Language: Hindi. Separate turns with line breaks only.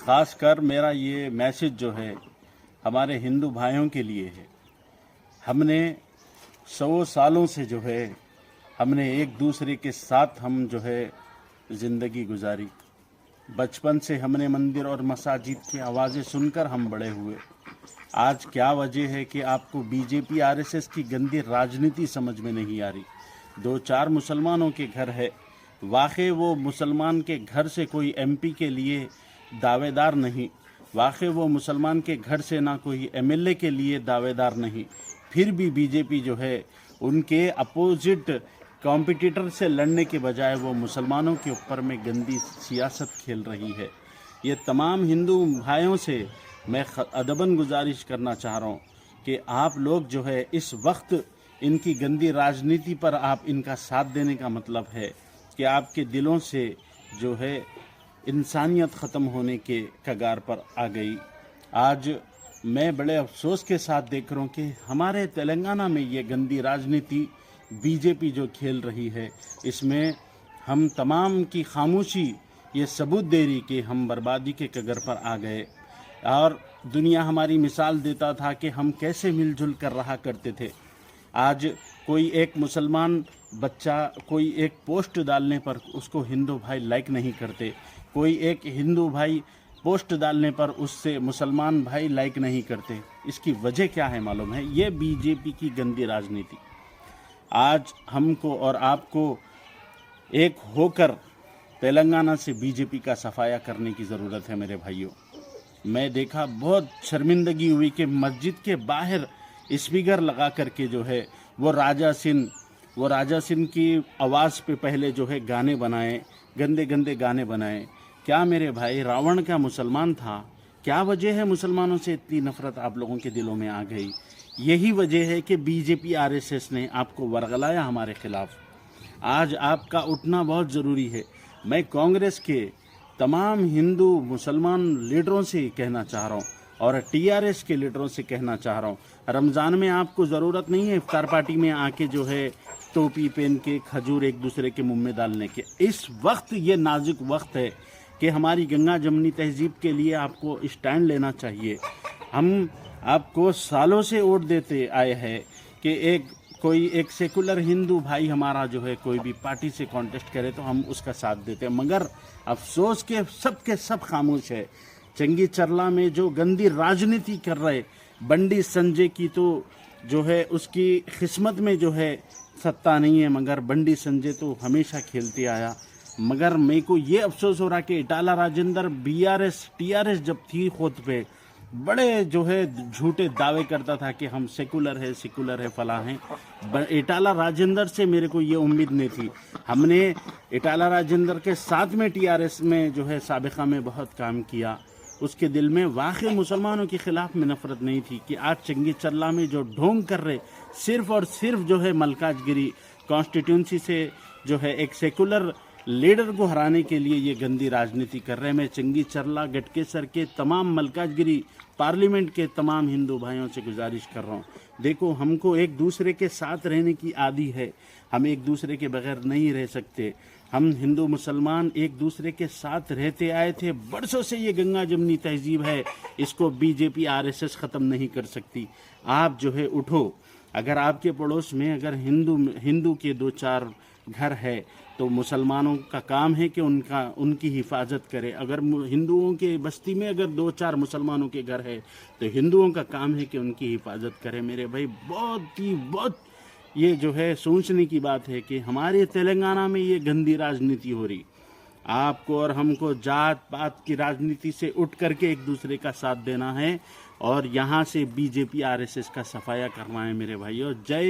ख़ासकर मेरा ये मैसेज जो है हमारे हिंदू भाइयों के लिए है। हमने 100 सालों से जो है हमने एक दूसरे के साथ हम जो है ज़िंदगी गुजारी। बचपन से हमने मंदिर और मसाजिद की आवाज़ें सुनकर हम बड़े हुए। आज क्या वजह है कि आपको बीजेपी आरएसएस की गंदी राजनीति समझ में नहीं आ रही? 2-4 मुसलमानों के घर है, वाकई वो मुसलमान के घर से कोई एमपी के लिए दावेदार नहीं, वाकई वो मुसलमान के घर से ना कोई एमएलए के लिए दावेदार नहीं, फिर भी बीजेपी जो है उनके अपोजिट कॉम्पिटिटर से लड़ने के बजाय वो मुसलमानों के ऊपर में गंदी सियासत खेल रही है। ये तमाम हिंदू भाइयों से मैं अदबन गुजारिश करना चाह रहा हूँ कि आप लोग जो है इस वक्त इनकी गंदी राजनीति पर आप इनका साथ देने का मतलब है कि आपके दिलों से जो है इंसानियत ख़त्म होने के कगार पर आ गई। आज मैं बड़े अफसोस के साथ देख रहा हूँ कि हमारे तेलंगाना में ये गंदी राजनीति बीजेपी जो खेल रही है, इसमें हम तमाम की खामोशी ये सबूत दे रही कि हम बर्बादी के कगार पर आ गए। और दुनिया हमारी मिसाल देता था कि हम कैसे मिलजुल कर रहा करते थे। आज कोई एक मुसलमान बच्चा कोई एक पोस्ट डालने पर उसको हिंदू भाई लाइक नहीं करते, कोई एक हिंदू भाई पोस्ट डालने पर उससे मुसलमान भाई लाइक नहीं करते। इसकी वजह क्या है मालूम है? ये बीजेपी की गंदी राजनीति। आज हमको और आपको एक होकर तेलंगाना से बीजेपी का सफाया करने की ज़रूरत है मेरे भाइयों। मैं देखा बहुत शर्मिंदगी हुई कि मस्जिद के बाहर स्पीकर लगा करके जो है वो राजा सिंह की आवाज़ पे पहले जो है गाने बनाए, गंदे गंदे गाने बनाए। क्या मेरे भाई, रावण क्या मुसलमान था? क्या वजह है मुसलमानों से इतनी नफ़रत आप लोगों के दिलों में आ गई? यही वजह है कि बीजेपी आरएसएस ने आपको वरगलाया हमारे खिलाफ। आज आपका उठना बहुत ज़रूरी है। मैं कांग्रेस के तमाम हिंदू मुसलमान लीडरों से कहना चाह रहा हूँ और टीआरएस के लीडरों से कहना चाह रहा हूँ, रमज़ान में आपको ज़रूरत नहीं है इफ्तार पार्टी में आके जो है टोपी पहन के खजूर एक दूसरे के मुंह में डालने के। इस वक्त ये नाजुक वक्त है कि हमारी गंगा जमनी तहजीब के लिए आपको स्टैंड लेना चाहिए। हम आपको सालों से वोट देते आए हैं कि कोई एक सेकुलर हिंदू भाई हमारा जो है कोई भी पार्टी से कॉन्टेस्ट करे तो हम उसका साथ देते हैं, मगर अफसोस के सब खामोश है। चंगी चरला में जो गंदी राजनीति कर रहे बंडी संजय की तो जो है उसकी किस्मत में जो है सत्ता नहीं है, मगर बंडी संजय तो हमेशा खेलते आया। मगर मेरे को ये अफसोस हो रहा कि इटाला राजेंद्र बीआरएस टीआरएस जब थी खुद पे बड़े जो है झूठे दावे करता था कि हम सेकुलर है फला हैं। इटाला राजेंद्र से मेरे को ये उम्मीद नहीं थी। हमने इटाला राजेंद्र के साथ में टीआरएस में जो है साबिका में बहुत काम किया। उसके दिल में वाकई मुसलमानों के खिलाफ में नफरत नहीं थी कि आज चंगी चरला में जो ढोंग कर रहे सिर्फ और सिर्फ जो है मलकाजगिरी कॉन्स्टिट्यूंसी से जो है एक सेकुलर लीडर को हराने के लिए ये गंदी राजनीति कर रहे हैं। मैं चंगी चरला गटकेसर के तमाम मलकाजगिरी पार्लियामेंट के तमाम हिंदू भाइयों से गुजारिश कर रहा हूँ, देखो हमको एक दूसरे के साथ रहने की आदी है, हम एक दूसरे के बगैर नहीं रह सकते। हम हिंदू मुसलमान एक दूसरे के साथ रहते आए थे बरसों से। ये गंगा जमनी तहजीब है, इसको बीजेपी आरएसएस ख़त्म नहीं कर सकती। आप जो है उठो। अगर आपके पड़ोस में अगर हिंदू के 2-4 घर है तो मुसलमानों का काम है कि उनकी हिफाजत करे। अगर हिंदुओं के बस्ती में अगर 2-4 मुसलमानों के घर है तो हिंदुओं का काम है कि उनकी हिफाजत करे। मेरे भाई बहुत ये जो है सोचने की बात है कि हमारे तेलंगाना में ये गंदी राजनीति हो रही। आपको और हमको जात पात की राजनीति से उठ करके एक दूसरे का साथ देना है और यहाँ से बीजेपी आरएसएस का सफाया करना है मेरे भाइयों। जय